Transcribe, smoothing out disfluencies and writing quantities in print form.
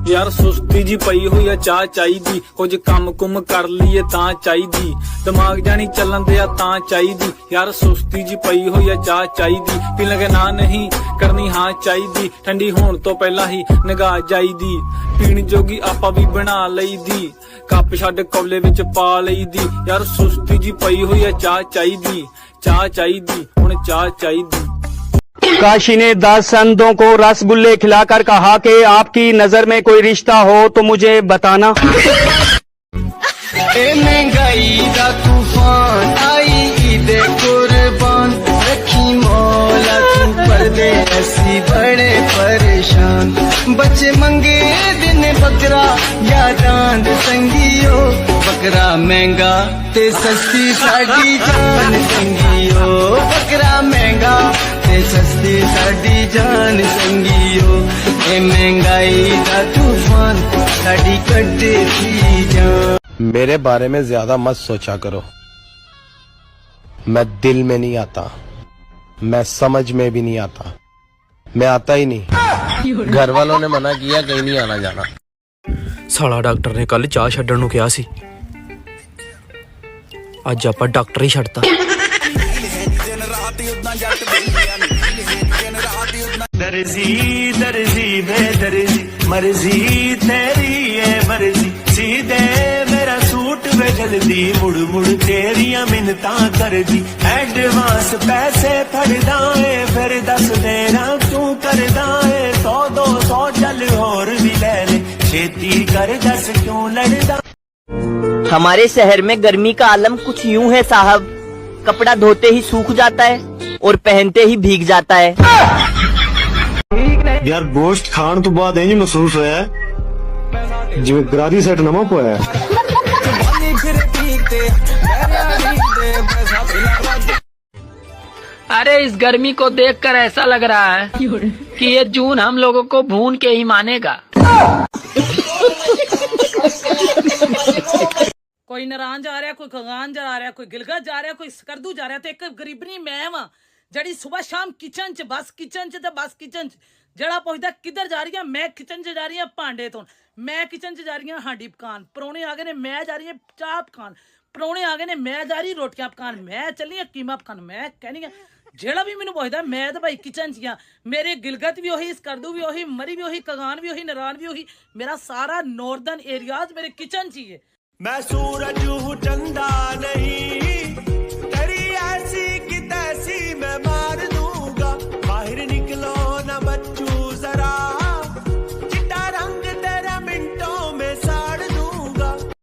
यार सुस्ती जी पई हुई है चाह चाहिदी, कुछ काम कुम कर लीए तां चाहिदी, दिमाग जानी चलन दिया तां चाहिदी। यार सुस्ती जी पई हुई है चाह चाहिदी, पीन लगे ना नहीं करनी हाँ चाहिदी, ठंडी होण तो पहला ही निगाह जाईदी, पीण जोगी आपा भी बना लईदी, कप छड्ड कौले विच पा लईदी। यार सुस्ती जी पई हुई है चाह चाहिदी हुण चाह चाहिदी। काशी ने 10 अंधों को रसगुल्ले खिलाकर कहा कि आपकी नजर में कोई रिश्ता हो तो मुझे बताना। महंगाई दा तूफान आई ईदे कुर्बान, रखी मौला तू पर्दे ऐसी बड़े परेशान, बच्चे मंगे दिन बकरा या दांद संगियो, बकरा महंगा ते सस्ती साडी जान संगियो, बकरा महंगा ते सस्ती साडी जान संगियो, ए महंगाई दा तूफान साडी कड्डे थी जान। मेरे बारे में ज्यादा मत सोचा करो, मैं दिल में नहीं आता, मैं समझ में भी नहीं आता, मैं आता ही नहीं। घर वालों ने मना किया कहीं नहीं आना जाना। साला डॉक्टर ने कल चाह छड्डण नूं कहा सी, अज आपां डॉक्टर ही छड्डता। दर्जी दर्जी बेदर्जी मर्जी तेरी है मर्जी, सीधे मेरा सूट वे जल्दी, मुड़ मुड़ तेरिया मिन्नतां कर दी, एडवांस पैसे फड़दा है फिर दस देना तू करदा है, 100-200 चल होर भी ले ले, छेती कर दस क्यों लड़दा। हमारे शहर में गर्मी का आलम कुछ यूं है साहब, कपड़ा धोते ही सूख जाता है और पहनते ही भीग जाता है। यार गोश्त खान तो बाद इंज महसूस होया जिवें गरारी सेट नवा पोया। अरे इस गर्मी को देखकर ऐसा लग रहा है कि ये जून हम लोगों को भून के ही मानेगा। कोई नारायण जा रहा, कोई खगान जा रहा, कोई गिलगत जा रहा, कोई सकरदू जा रहा, तो एक गरीबनी मैं वां जड़ी सुबह शाम किचन च बस किचन च जड़ा पुछदा किधर जा रही है, मैं किचन च जा रही हूं भांडे धोन, मैं किचन च जा रही हूं हांडी पकान, परौने आ गए ने मैं जा रही हूं चाह पकान, परौने आ गए ने मैं जा रही रोटियां पकान, मैं चली हूं कीमा पकान, मैं कहनी जेड़ा भी मैनू पुछदा मैं तो भाई किचन च हां, मेरे गिलगत भी उही, सकरदू भी उही, मरी भी उही, कगान भी उही, नारायण भी उही, मेरा सारा नॉर्दर्न एरियाज मेरे किचन च ही है। मैं सूरज हूँ चंदा नहीं, तेरी ऐसी की तैसी मैं